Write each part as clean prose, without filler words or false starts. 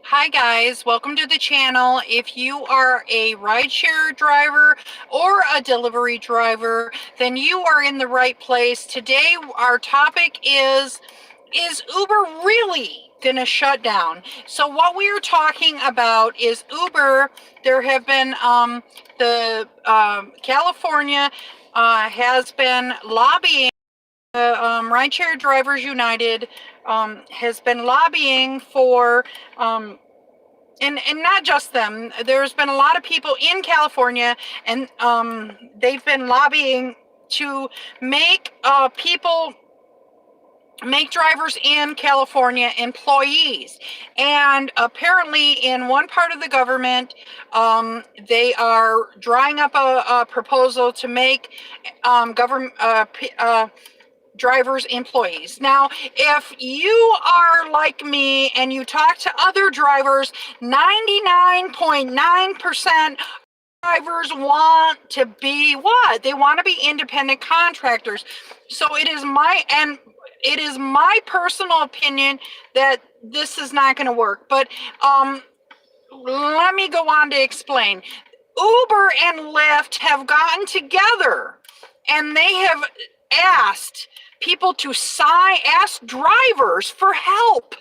Hi guys, welcome to the channel. If you are a rideshare driver or a delivery driver, then you are in the right place. Today our topic is Uber really gonna shut down? So what we are talking about is Uber. There have been California has been lobbying. Rideshare Drivers United has been lobbying for and not just them. There's been a lot of people in California, and they've been lobbying to make drivers in California employees. And apparently in one part of the government, they are drawing up a proposal to make government drivers employees. Now, if you are like me and you talk to other drivers, 99.9% drivers want to be what? They want to be independent contractors. So it is my personal opinion that this is not going to work. But let me go on to explain. Uber and Lyft have gotten together and they have asked people to ask drivers for help.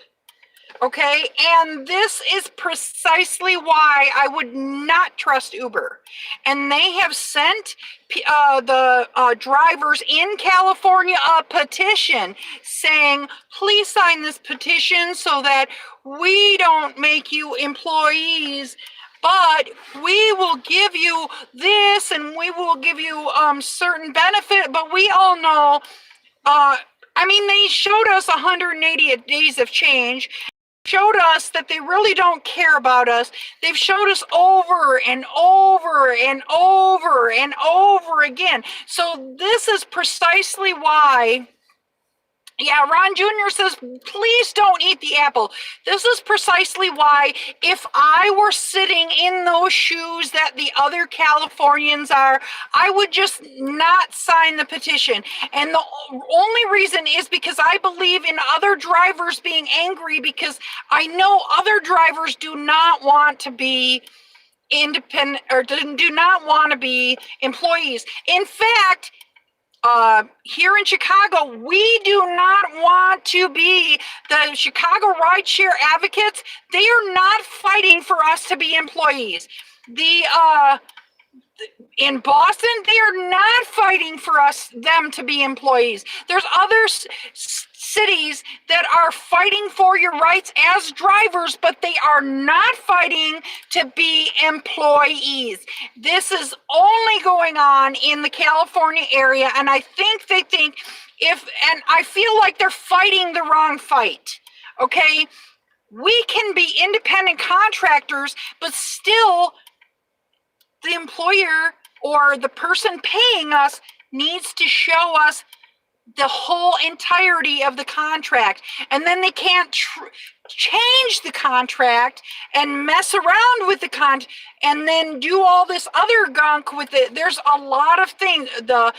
Okay, and this is precisely why I would not trust Uber. And they have sent the drivers in California a petition saying, please sign this petition so that we don't make you employees, but we will give you this and we will give you certain benefit. But we all know, they showed us 180 days of change, showed us that they really don't care about us. They've showed us over and over and over and over again. So this is precisely why. Yeah, Ron Jr. says, please don't eat the apple. This is precisely why, if I were sitting in those shoes that the other Californians are, I would just not sign the petition. And the only reason is because I believe in other drivers being angry, because I know other drivers do not want to be independent or do not want to be employees. In fact, here in Chicago, we do not want to be the Chicago rideshare advocates. They are not fighting for us to be employees. In Boston, they are not fighting for them to be employees. There's other cities that are fighting for your rights as drivers, but they are not fighting to be employees. This is only going on in the California area, and I think they think and I feel like they're fighting the wrong fight. Okay, we can be independent contractors, but still the employer or the person paying us needs to show us the whole entirety of the contract. And then they can't change the contract and mess around with the contract and then do all this other gunk with it. There's a lot of things, the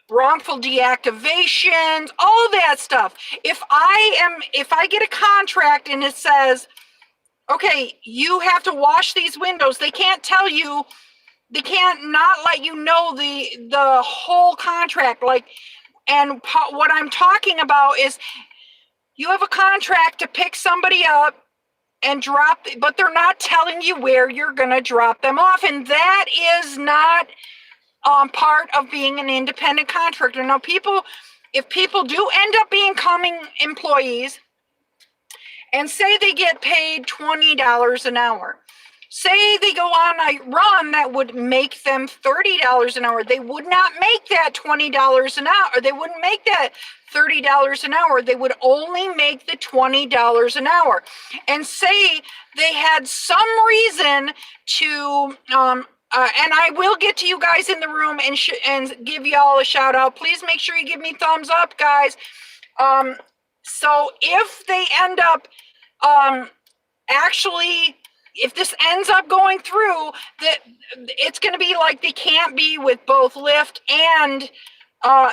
wrongful deactivations, all that stuff. If I get a contract and it says, okay, you have to wash these windows, they can't tell you, they can't not let you know the whole contract. And what I'm talking about is you have a contract to pick somebody up and drop, but they're not telling you where you're going to drop them off. And that is not part of being an independent contractor. Now, if people do end up becoming employees and say they get paid $20 an hour, say they go on a run that would make them $30 an hour, they would not make that $20 an hour, or they wouldn't make that $30 an hour. They would only make the $20 an hour. And say they had some reason to, and I will get to you guys in the room and give y'all a shout out. Please make sure you give me thumbs up, guys. So if they end up if this ends up going through, that it's going to be like they can't be with both Lyft and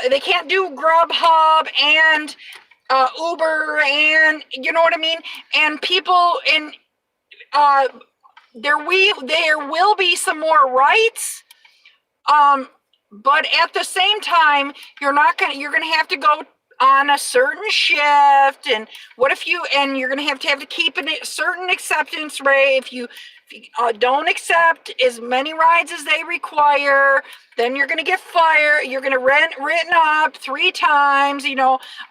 they can't do Grubhub and Uber, and you know what I mean? And people, and there will be some more rights, but at the same time, you're gonna have to go on a certain shift, and you're gonna have to keep a certain acceptance rate. If you don't accept as many rides as they require, then you're gonna get fired. You're gonna written up 3 times.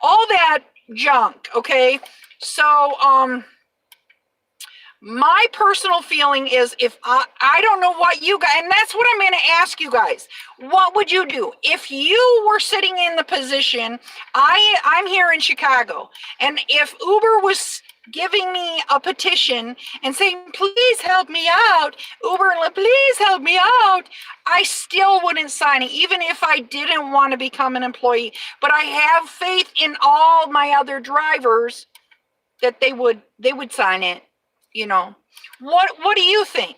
All that junk. Okay, so my personal feeling is, if I don't know what you guys, and that's what I'm going to ask you guys. What would you do if you were sitting in the position? I'm here in Chicago, and if Uber was giving me a petition and saying, please help me out, Uber, please help me out, I still wouldn't sign it, even if I didn't want to become an employee. But I have faith in all my other drivers that they would sign it. What do you think?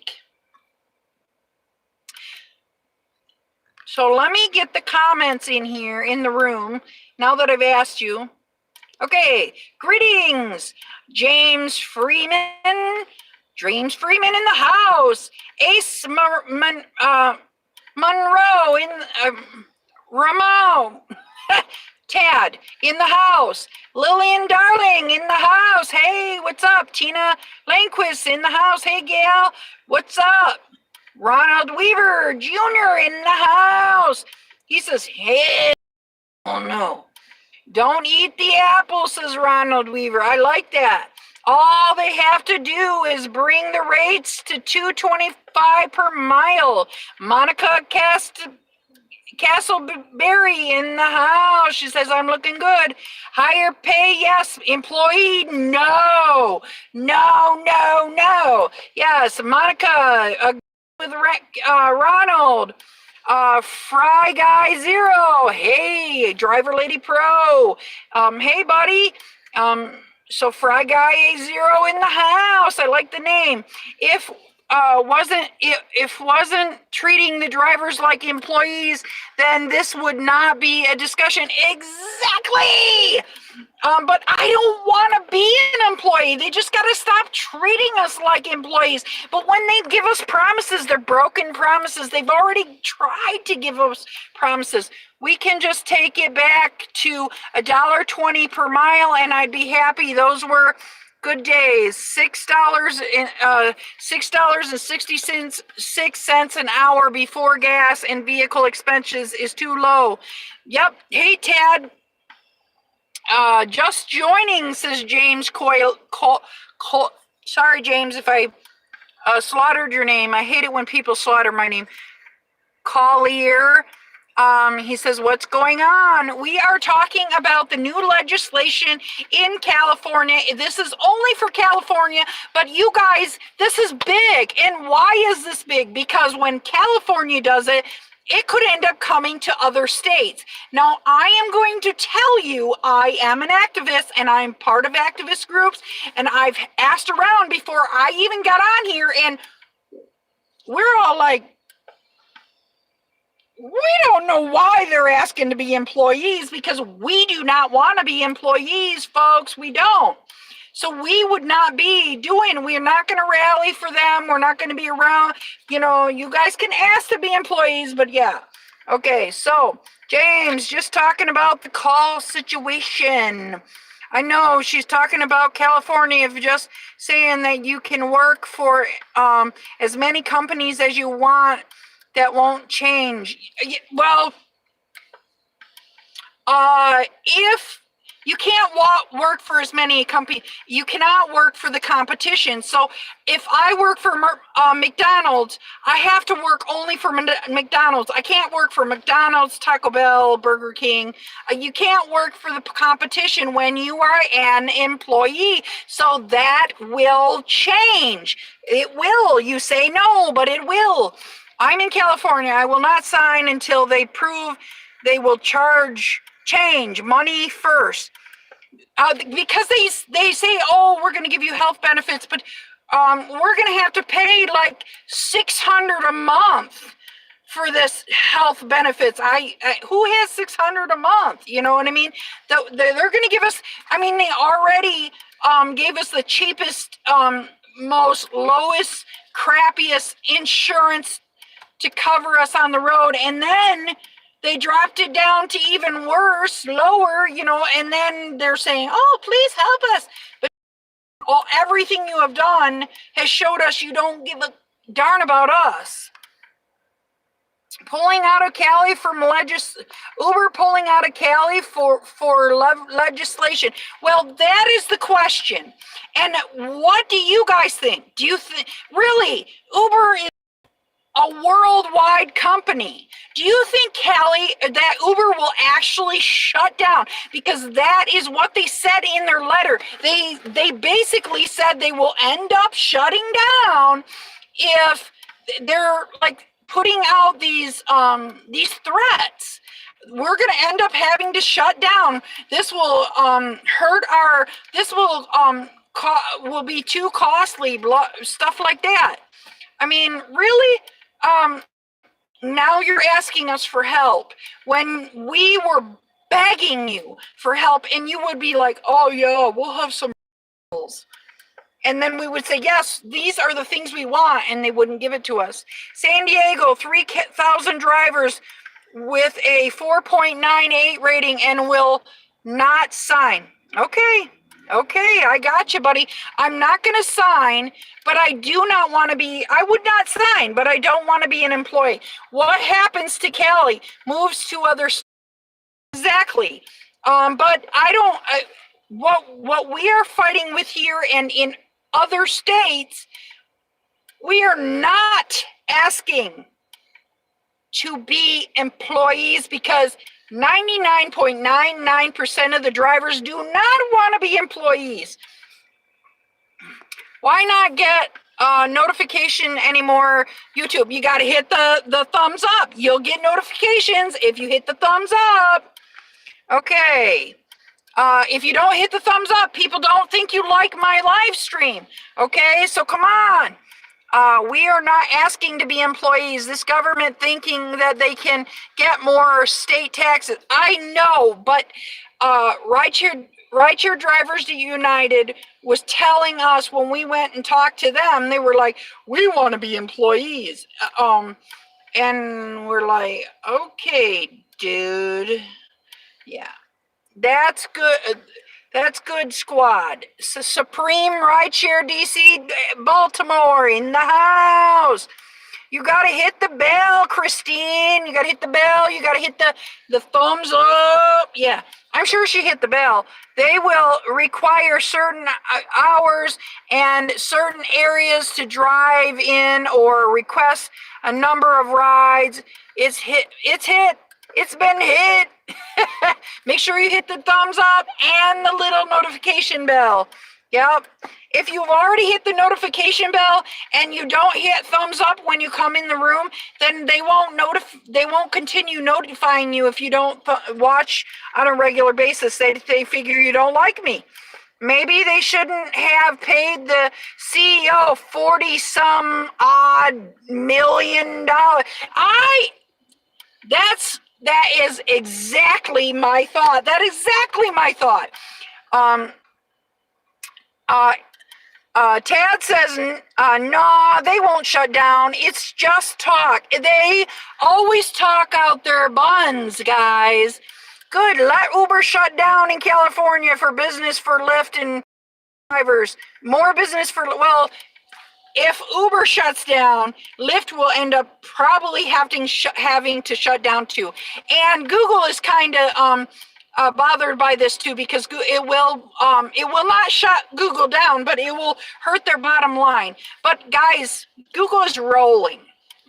So let me get the comments in here in the room now that I've asked you. Okay, greetings, James Freeman. James Freeman in the house. Ace Monroe in Ramo. Tad in the house. Lillian Darling in the house. Hey, what's up? Tina Langquist in the house. Hey, Gail, what's up? Ronald Weaver Jr. in the house. He says, hey, oh no. Don't eat the apple, says Ronald Weaver. I like that. All they have to do is bring the rates to $2.25 per mile. Monica Castleberry in the house. She says, I'm looking good. Higher pay, yes. Employee, no. No. Yes, Monica, with Ronald. Fry Guy Zero. Hey, DriverLadyPro. Hey, buddy. So Fry Guy Zero in the house. I like the name. If wasn't treating the drivers like employees, then this would not be a discussion. Exactly. But I don't want to be an employee. They just got to stop treating us like employees. But when they give us promises, they're broken promises. They've already tried to give us promises. We can just take it back to $1.20 per mile, and I'd be happy. Those were good days. $6.66 an hour before gas and vehicle expenses is too low. Yep. Hey, Tad. Just joining, says James Coyle. Sorry, James, if I slaughtered your name. I hate it when people slaughter my name. Collier. He says, what's going on? We are talking about the new legislation in California. This is only for California, but you guys, this is big. And why is this big? Because when California does it, it could end up coming to other states. Now, I am going to tell you, I am an activist, and I'm part of activist groups, and I've asked around before I even got on here, and we're all like, we don't know why they're asking to be employees, because we do not want to be employees, folks. We don't. So we would not be we're not going to rally for them. We're not going to be around. You guys can ask to be employees, but yeah. Okay, so James, just talking about the call situation. I know she's talking about California, of just saying that you can work for as many companies as you want. That won't change. Well, if you can't work for as many companies, you cannot work for the competition. So if I work for McDonald's, I have to work only for McDonald's. I can't work for McDonald's, Taco Bell, Burger King. You can't work for the competition when you are an employee. So that will change. It will. You say no, but it will. I'm in California. I will not sign until they prove they will change money first. Because they say, oh, we're going to give you health benefits, but we're going to have to pay like $600 a month for this health benefits. Who has 600 a month? You know what I mean? They're going to give us, I mean, they already gave us the cheapest, most lowest, crappiest insurance to cover us on the road. And then they dropped it down to even worse, lower, you know, and then they're saying, oh, please help us. But everything you have done has showed us you don't give a darn about us. Pulling out of Cali from Uber pulling out of Cali for legislation. Well, that is the question. And what do you guys think? Do you think really Uber is a worldwide company? Do you think that Uber will actually shut down? Because that is what they said in their letter. They basically said they will end up shutting down if they're like putting out these threats. We're going to end up having to shut down. This will hurt our. This will be too costly. Stuff like that. I mean, really. Now you're asking us for help when we were begging you for help, and you would be like, oh yeah, we'll have some rules. And then we would say, yes, these are the things we want, and they wouldn't give it to us. San Diego, 3,000 drivers with a 4.98 rating and will not sign. Okay, I got you, buddy. I'm not going to sign, but I do not want to be, I would not sign, but I don't want to be an employee. What happens to Cali? Moves to other states. Exactly. But I don't, what we are fighting with here and in other states, we are not asking to be employees because 99.99% of the drivers do not want to be employees. Why not get notification anymore? YouTube, you got to hit the thumbs up. You'll get notifications if you hit the thumbs up. Okay. If you don't hit the thumbs up, people don't think you like my live stream. Okay, so come on. We are not asking to be employees. This government thinking that they can get more state taxes. I know, but Rideshare Drivers United was telling us when we went and talked to them, they were like, we want to be employees. And we're like, okay, dude. Yeah, that's good. That's good, squad. Supreme Rideshare DC Baltimore in the house. You got to hit the bell, Christine. You got to hit the bell. You got to hit the thumbs up. Yeah, I'm sure she hit the bell. They will require certain hours and certain areas to drive in or request a number of rides. It's hit. It's been hit. Make sure you hit the thumbs up and the little notification bell. Yep. If you've already hit the notification bell and you don't hit thumbs up when you come in the room, then they won't continue notifying you if you don't watch on a regular basis. They figure you don't like me. Maybe they shouldn't have paid the CEO $40-some-odd million. That is exactly my thought. Tad says, no, they won't shut down. It's just talk. They always talk out their buns, guys. Good. Let Uber shut down in California for business for Lyft and drivers. More business for, well, if Uber shuts down, Lyft will end up probably having to shut down too. And Google is kind of bothered by this too, because it will not shut Google down, but it will hurt their bottom line. But guys, Google is rolling.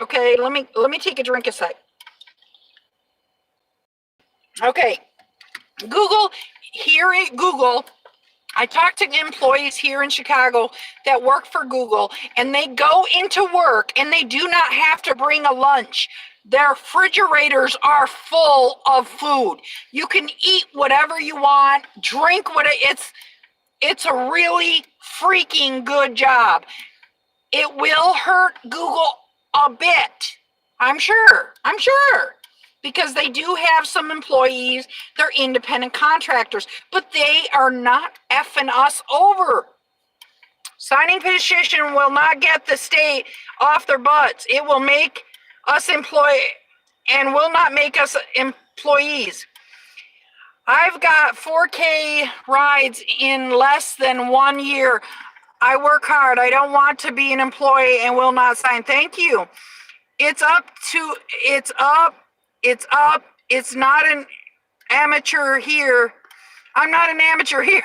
Okay, let me take a drink a sec. Okay, Google, I talked to employees here in Chicago that work for Google, and they go into work and they do not have to bring a lunch. Their refrigerators are full of food. You can eat whatever you want, drink it's a really freaking good job. It will hurt Google a bit, I'm sure. Because they do have some employees, they're independent contractors, but they are not effing us over. Signing petition will not get the state off their butts. It will make us and will not make us employees. I've got 4K rides in less than 1 year. I work hard. I don't want to be an employee and will not sign. Thank you. It's up. It's not an amateur here. I'm not an amateur here.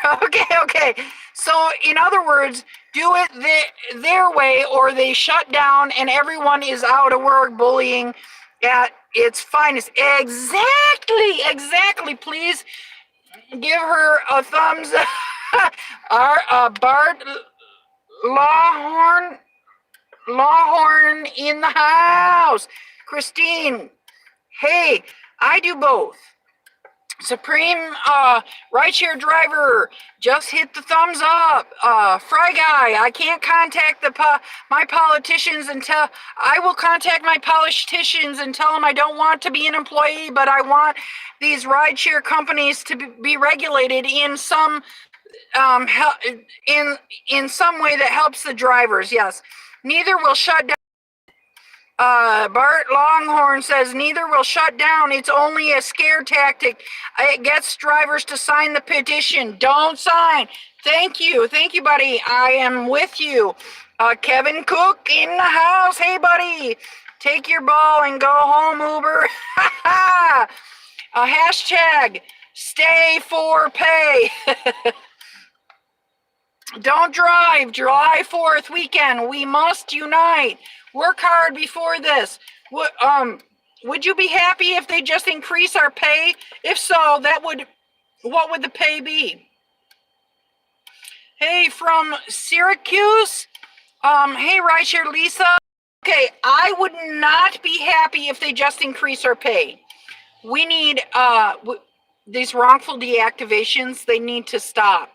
Okay. So, in other words, do it their way or they shut down and everyone is out of work, bullying at its finest. Exactly. Please give her a thumbs up. Bart Lawhorn in the house. Christine, hey, I do both. Supreme rideshare driver, just hit the thumbs up. Fry guy, I can't contact my politicians until I will contact my politicians and tell them I don't want to be an employee, but I want these rideshare companies to be regulated in some in some way that helps the drivers. Yes, neither will shut down. Bart Longhorn says neither will shut down. It's only a scare tactic. It gets drivers to sign the petition. Don't sign. Thank you, buddy. I am with you. Kevin Cook in the house. Hey, buddy. Take your ball and go home, Uber. Hashtag stay for pay. Don't drive. July 4th weekend. We must unite. Work hard before this. Would you be happy if they just increase our pay? If so, what would the pay be? Hey, from Syracuse. Hey, Rideshare Lisa. Okay, I would not be happy if they just increase our pay. We need these wrongful deactivations. They need to stop.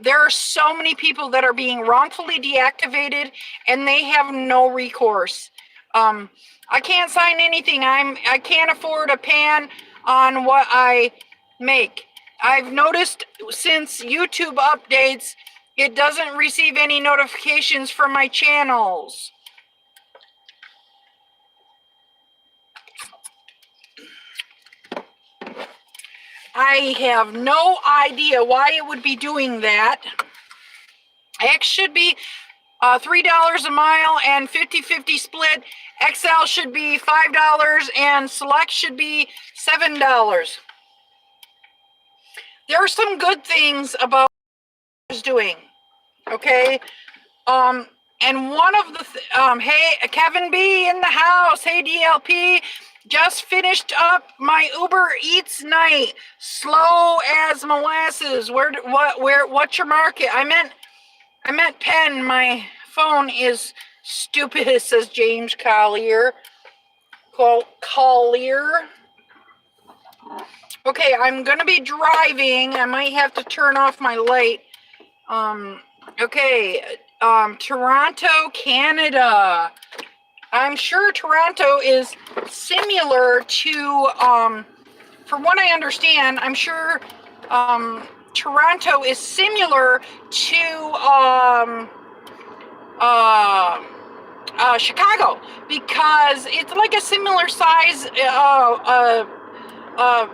There are so many people that are being wrongfully deactivated and they have no recourse. I can't sign anything. I can't afford a pan on what I make. I've noticed since YouTube updates, it doesn't receive any notifications from my channels. I have no idea why it would be doing that. X should be $3 a mile and 50-50 split. XL should be $5 and Select should be $7. There are some good things about what it's doing. Okay. And one of the hey, Kevin B in the house. Hey, DLP. Just finished up my Uber Eats night. Slow as molasses. What's your market? I meant pen. My phone is stupid, says James Collier. Okay, I'm gonna be driving. I might have to turn off my light. Okay, Toronto, Canada. I'm sure Toronto is similar to, from what I understand, I'm sure Toronto is similar to Chicago because it's like a similar size. I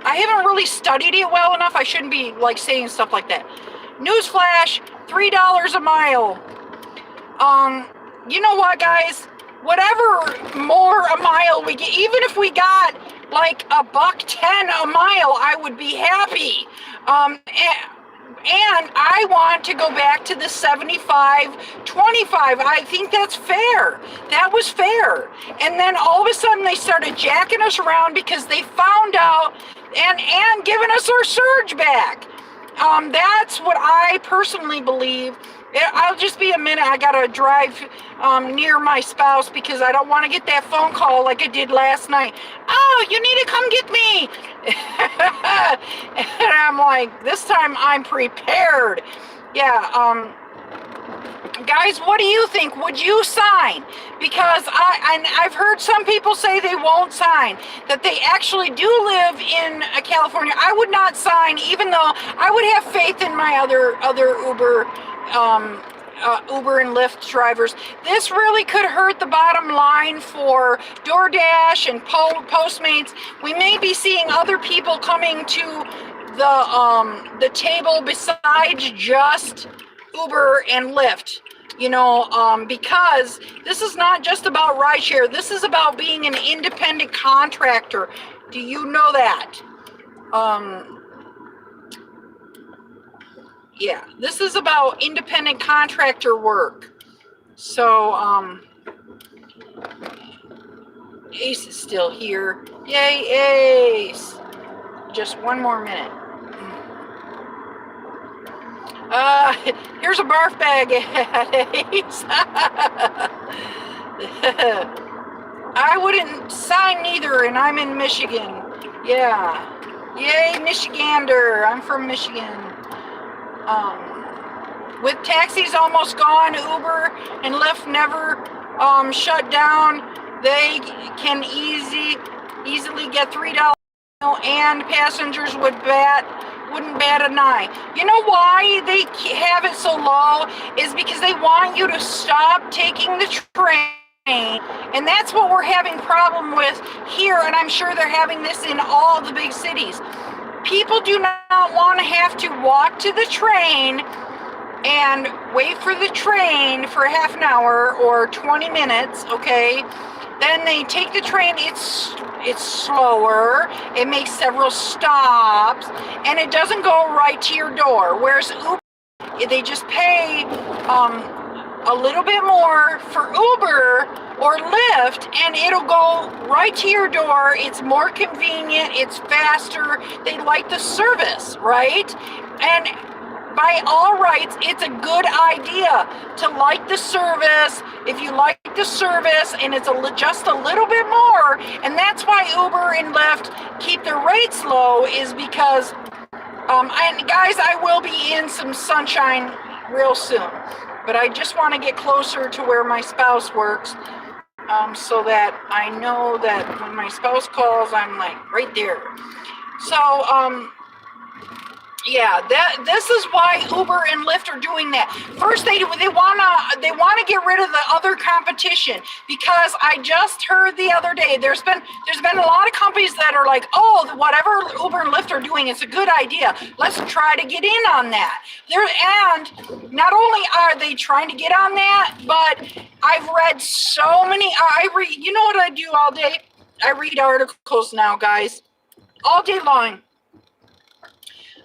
haven't really studied it well enough. I shouldn't be like saying stuff like that. Newsflash, $3 a mile. You know what, guys? Whatever more a mile we get, even if we got like $1.10 a mile, I would be happy. And I want to go back to the 75-25. I think that's fair. That was fair. And then all of a sudden they started jacking us around because they found out and giving us our surge back. That's what I personally believe. I'll just be a minute. I gotta drive near my spouse because I don't want to get that phone call like I did last night. Oh, you need to come get me. And I'm like, this time I'm prepared. Yeah. Guys, what do you think? Would you sign? Because I've heard some people say they won't sign, that they actually do live in California. I would not sign, even though I would have faith in my other Uber and Lyft drivers. This really could hurt the bottom line for DoorDash and Postmates. We may be seeing other people coming to the table besides just Uber and Lyft, because this is not just about rideshare. This is about being an independent contractor. Do you know that? Yeah, this is about independent contractor work. So, Ace is still here. Yay, Ace. Just one more minute. Here's a barf bag at Ace. I wouldn't sign neither, and I'm in Michigan. Yeah. Yay, Michigander. I'm from Michigan. With taxis almost gone, Uber and Lyft never shut down. They can easily get $3, and passengers wouldn't bat an eye. You know why they have it so low? Is because they want you to stop taking the train. And that's what we're having problem with here, and I'm sure they're having this in all the big cities. People do not want to have to walk to the train and wait for the train for half an hour or 20 minutes, okay? Then they take the train, it's slower, it makes several stops, and it doesn't go right to your door. Whereas Uber, they just pay a little bit more for Uber or Lyft, and it'll go right to your door. It's more convenient, it's faster, they like the service, right? And by all rights, it's a good idea to like the service. If you like the service and it's just a little bit more, and that's why Uber and Lyft keep their rates low, is because, and guys, I will be in some sunshine real soon, but I just want to get closer to where my spouse works, so that I know that when my spouse calls, I'm like right there. So, yeah, this is why Uber and Lyft are doing that. First, they wanna get rid of the other competition, because I just heard the other day there's been a lot of companies that are like, oh, whatever Uber and Lyft are doing, it's a good idea. Let's try to get in on that. And not only are they trying to get on that, but I've read so many. You know what I do all day? I read articles now, guys, all day long.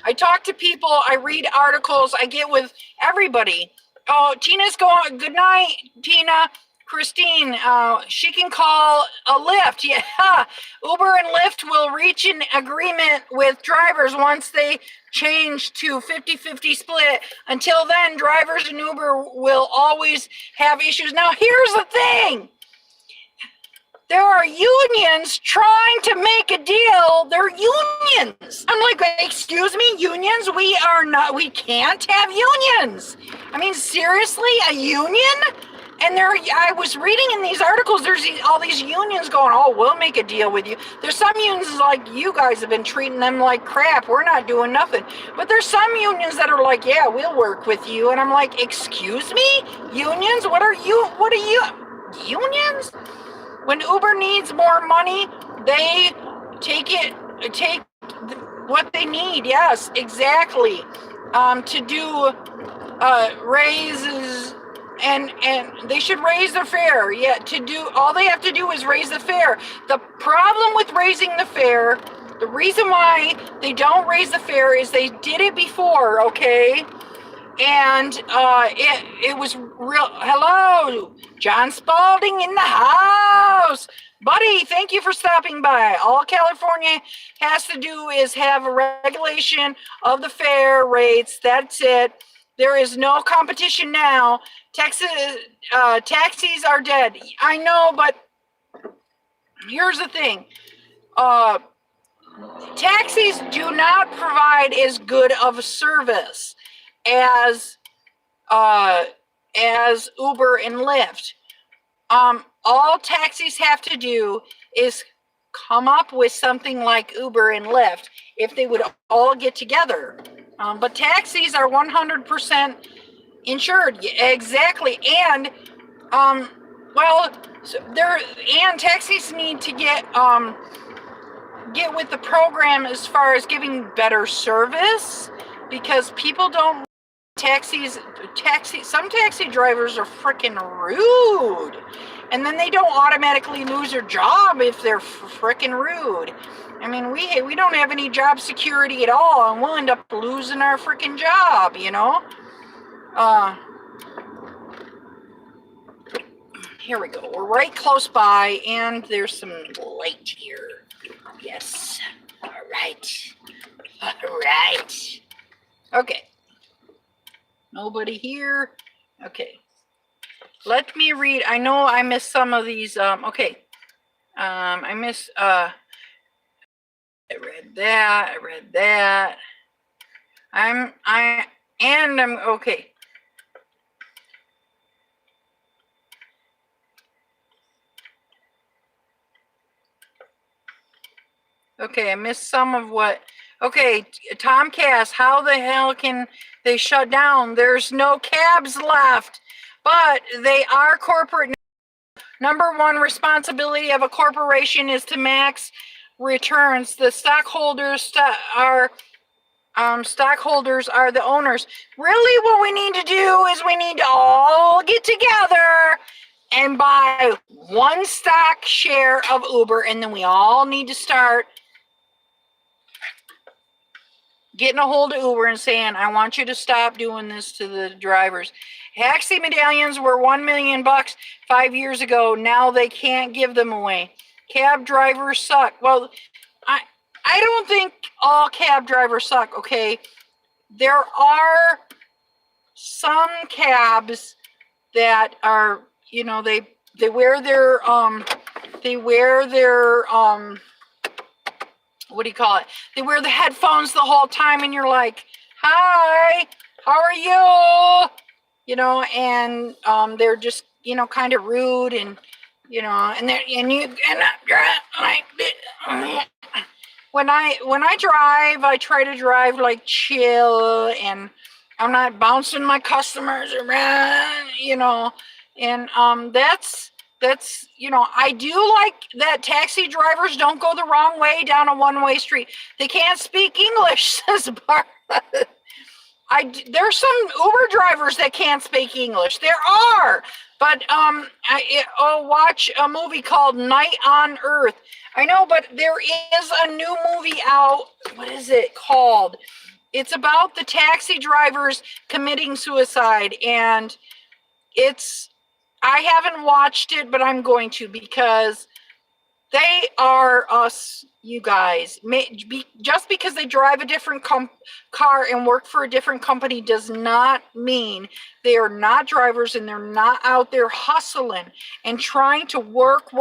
I talk to people, I read articles, I get with everybody. Oh, Tina's going, good night, Tina. Christine, she can call a Lyft. Yeah, Uber and Lyft will reach an agreement with drivers once they change to 50-50 split. Until then, drivers and Uber will always have issues. Now, here's the thing. There are unions trying to make a deal. They're unions. I'm like, excuse me, unions? We can't have unions. I mean, seriously, a union? And I was reading in these articles, there's all these unions going, oh, we'll make a deal with you. There's some unions like, you guys have been treating them like crap. We're not doing nothing. But there's some unions that are like, yeah, we'll work with you. And I'm like, excuse me? Unions? What are you? Unions? When Uber needs more money, they take what they need. Yes, exactly. To do raises, and they should raise their fare. Yeah, all they have to do is raise the fare. The problem with raising the fare, the reason why they don't raise the fare is they did it before, okay? And it was real. Hello, John Spalding in the house. Buddy, thank you for stopping by. All California has to do is have a regulation of the fare rates. That's it. There is no competition now. Texas taxis are dead. I know, but here's the thing. Taxis do not provide as good of a service as as Uber and Lyft. All taxis have to do is come up with something like Uber and Lyft if they would all get together. But taxis are 100% insured. Exactly. And well, so and taxis need to get with the program as far as giving better service, because people don't some taxi drivers are freaking rude, and then they don't automatically lose their job if they're freaking rude. I mean, we don't have any job security at all, and we'll end up losing our freaking job, you know. Here we go. We're right close by, and there's some light here. Yes. All right. All right. Okay. Nobody here. Okay. Let me read. I know I missed some of these. Okay. I missed. I read that. I read that. I'm okay. Okay, I missed some of what. Okay, Tomcast, how the hell can they shut down? There's no cabs left, but they are corporate. Number one responsibility of a corporation is to max returns. The stockholders are the owners. Really, what we need to do is we need to all get together and buy one stock share of Uber, and then we all need to start getting a hold of Uber and saying, I want you to stop doing this to the drivers. Taxi medallions were $1 million 5 years ago. Now they can't give them away. Cab drivers suck. Well, I don't think all cab drivers suck, okay? There are some cabs that are, you know, they wear their what do you call it? They wear the headphones the whole time, and you're like, hi, how are you? You know, and they're just, you know, kind of rude, and you know, when I drive, I try to drive like chill, and I'm not bouncing my customers around, you know, and that's, you know, I do like that taxi drivers don't go the wrong way down a one-way street. They can't speak English, says Bart. There's some Uber drivers that can't speak English. There are, but I'll watch a movie called Night on Earth. I know, but there is a new movie out. What is it called? It's about the taxi drivers committing suicide, and I haven't watched it, but I'm going to, because they are us, you guys. Just because they drive a different car and work for a different company does not mean they are not drivers, and they're not out there hustling and trying to work,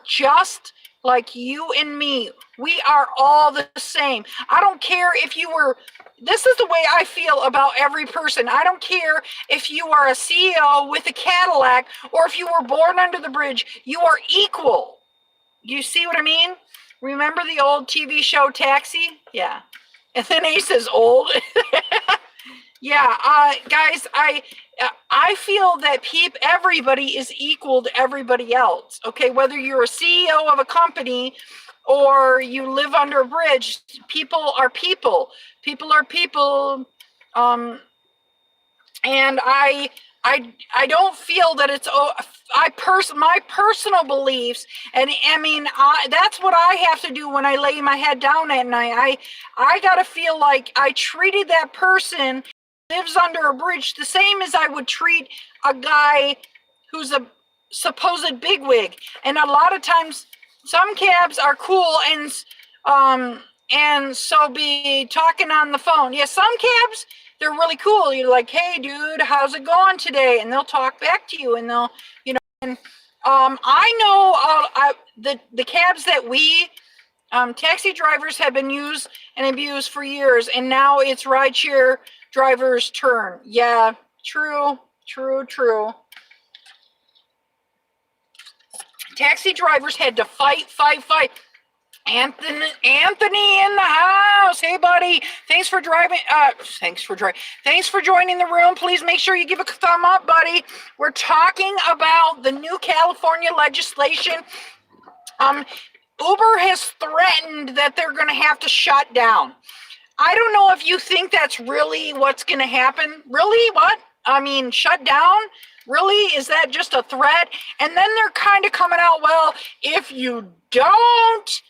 just like you and me. We are all the same. I don't care if you were, this is the way I feel about every person. I don't care if you are a CEO with a Cadillac or if you were born under the bridge. You are equal. You see what I mean? Remember the old TV show Taxi? Yeah. And then he says old. Yeah, guys, I feel that everybody is equal to everybody else. Okay, whether you're a CEO of a company or you live under a bridge, people are people. People are people. And I don't feel that it's my personal beliefs, and I mean that's what I have to do when I lay my head down at night. I gotta feel like I treated that person who lives under a bridge the same as I would treat a guy who's a supposed bigwig. And a lot of times, some cabs are cool and so be talking on the phone. Yeah, some cabs, they're really cool. You're like, hey, dude, how's it going today? And they'll talk back to you, and they'll, you know, and I know the cabs that we, taxi drivers have been used and abused for years, and now it's rideshare drivers' turn. Yeah, true. True, true. Taxi drivers had to fight. Anthony in the house. Hey, buddy. Thanks for driving. Thanks for joining the room. Please make sure you give a thumb up, buddy. We're talking about the new California legislation. Uber has threatened that they're going to have to shut down. I don't know if you think that's really what's going to happen. Really? What? I mean, shut down? Really? Is that just a threat? And then they're kind of coming out, well, if you don't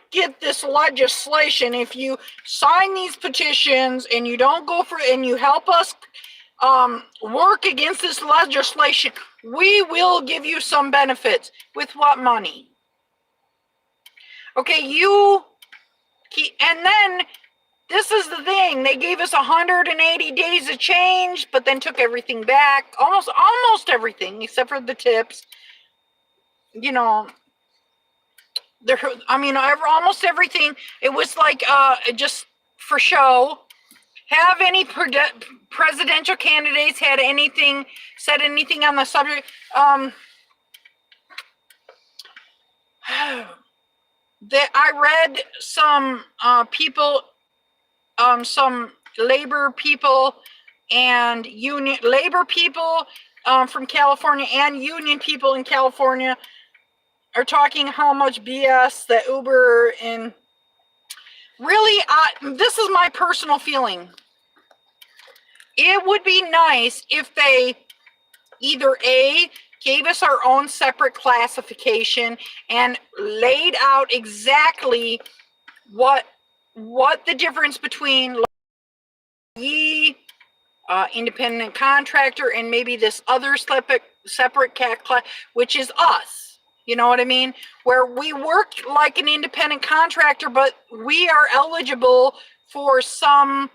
get this legislation, if you sign these petitions and you don't go for, and you help us work against this legislation, we will give you some benefits. With what money? Okay, and then this is the thing. They gave us 180 days of change, but then took everything back. Almost everything, except for the tips. You know, almost everything. It was like just for show. Have any presidential candidates said anything on the subject? I read some people, some labor people and labor people from California and union people in California are talking how much BS that Uber and really, this is my personal feeling. It would be nice if they either gave us our own separate classification and laid out exactly what the difference between independent contractor and maybe this other separate class, which is us. You know what I mean? Where we work like an independent contractor, but we are eligible for some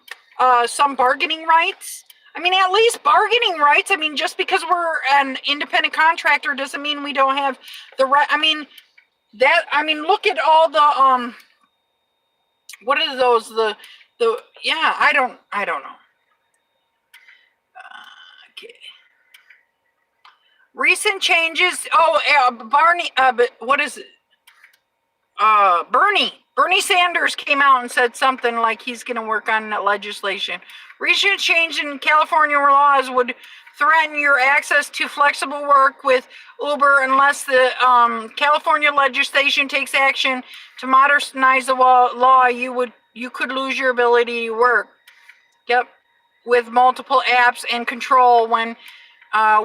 bargaining rights. I mean, at least bargaining rights. I mean, just because we're an independent contractor doesn't mean we don't have the right. I mean, look at all the what are those? Yeah, I don't know. Okay. Recent changes. Barney. But what is it? Bernie Sanders came out and said something like he's going to work on legislation. Recent change in California laws would threaten your access to flexible work with Uber unless the California legislation takes action to modernize the law. You could lose your ability to work. Yep, with multiple apps and control when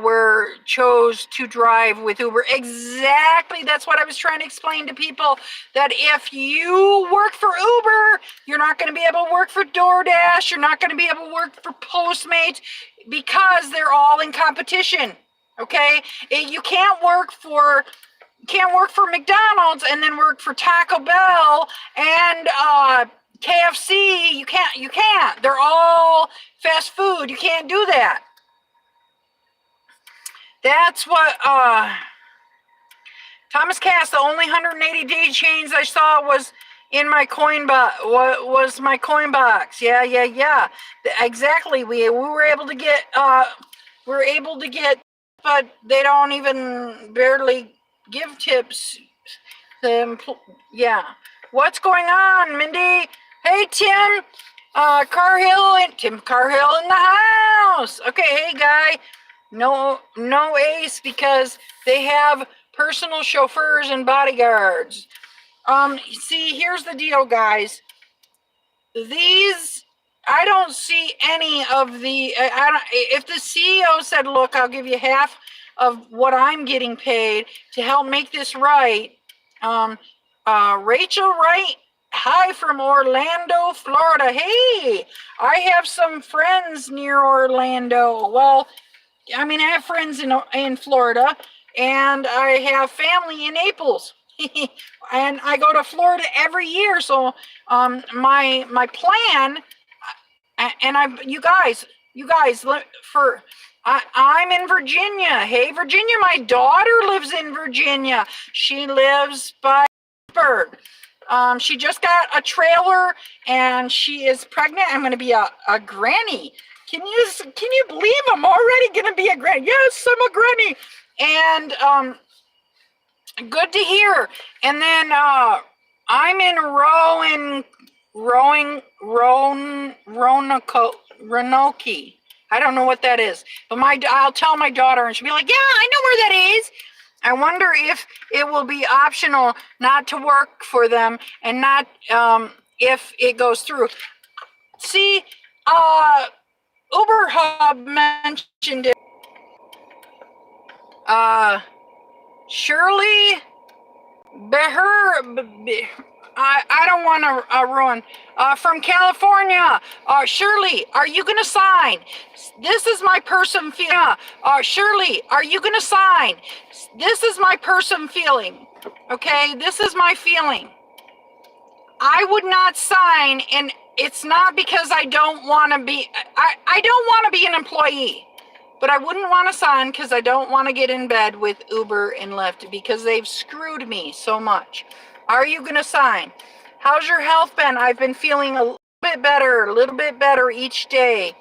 were chose to drive with Uber. Exactly. That's what I was trying to explain to people, that if you work for Uber, you're not going to be able to work for DoorDash. You're not going to be able to work for Postmates because they're all in competition. Okay. You can't work for McDonald's and then work for Taco Bell and KFC. You can't. They're all fast food. You can't do that. That's what Thomas Cass, the only 180-day change I saw was in my coin box. Was my coin box? Yeah. Exactly. We were able to get but they don't even barely give tips. Yeah. What's going on, Mindy? Hey, Tim Carhill in the house. Okay, hey guy. No ace because they have personal chauffeurs and bodyguards. See, here's the deal, guys. I don't see any of the. If the CEO said, "Look, I'll give you half of what I'm getting paid to help make this right," Rachel Wright. Hi from Orlando, Florida. Hey, I have some friends near Orlando. Well, I mean, I have friends in Florida, and I have family in Naples, and I go to Florida every year. So, my plan, and you guys, I'm in Virginia. Hey, Virginia, my daughter lives in Virginia. She lives by Pittsburgh. She just got a trailer and she is pregnant. I'm going to be a granny. Can you believe I'm already going to be a granny? Yes, I'm a granny. And good to hear. And then I'm in Roanoke. I don't know what that is, but I'll tell my daughter, and she'll be like, "Yeah, I know where that is." I wonder if it will be optional not to work for them, and not if it goes through. See, Uber Hub mentioned it. Shirley I don't want to ruin. From California, Shirley, are you going to sign? This is my person feeling. Shirley, are you going to sign? This is my person feeling. Okay, this is my feeling. I would not sign, and it's not because I don't want to be, I don't want to be an employee. But I wouldn't want to sign because I don't want to get in bed with Uber and Lyft because they've screwed me so much. Are you going to sign? How's your health been? I've been feeling a little bit better each day.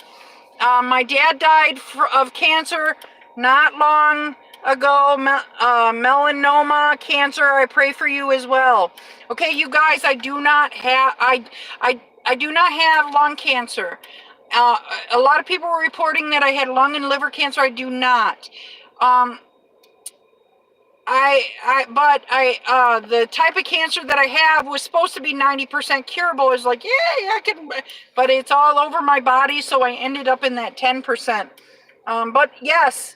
My dad died of cancer not long ago, melanoma cancer. I pray for you as well. Okay, you guys, I do not have lung cancer. A lot of people were reporting that I had lung and liver cancer. I do not. The type of cancer that I have was supposed to be 90% curable. It's like, yeah, I can, but it's all over my body, so I ended up in that 10%. But yes,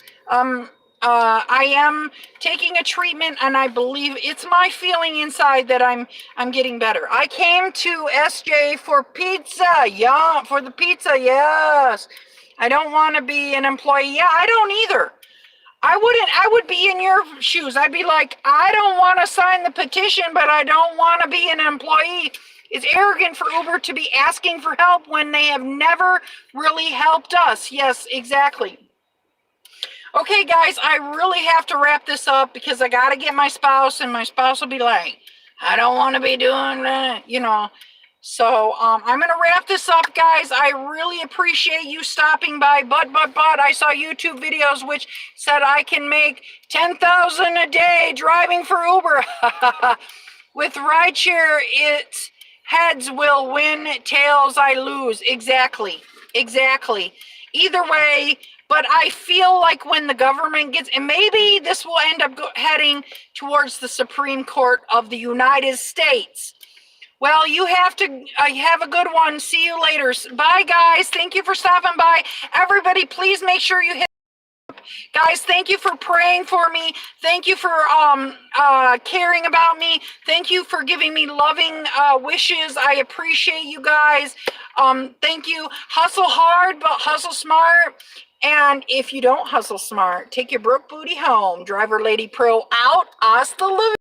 I am taking a treatment, and I believe it's my feeling inside that I'm getting better. I came to SJ for pizza. Yeah, for the pizza. Yes. I don't want to be an employee. Yeah, I don't either. I would be in your shoes. I'd be like, I don't want to sign the petition, but I don't want to be an employee. It's arrogant for Uber to be asking for help when they have never really helped us. Yes, exactly. Okay, guys, I really have to wrap this up because I got to get my spouse, and my spouse will be like, I don't want to be doing that, you know. So I'm going to wrap this up, guys. I really appreciate you stopping by. But I saw YouTube videos which said I can make $10,000 a day driving for Uber. With rideshare, it's heads will win, tails I lose. Exactly. Either way, but I feel like when the government gets, and maybe this will end up heading towards the Supreme Court of the United States. Well, you have to have a good one. See you later. Bye, guys. Thank you for stopping by. Everybody, please make sure you hit. Guys, thank you for praying for me. Thank you for caring about me. Thank you for giving me loving wishes. I appreciate you guys. Thank you. Hustle hard, but hustle smart. And if you don't hustle smart, take your broke booty home. Driver Lady Pro out. Hasta luego.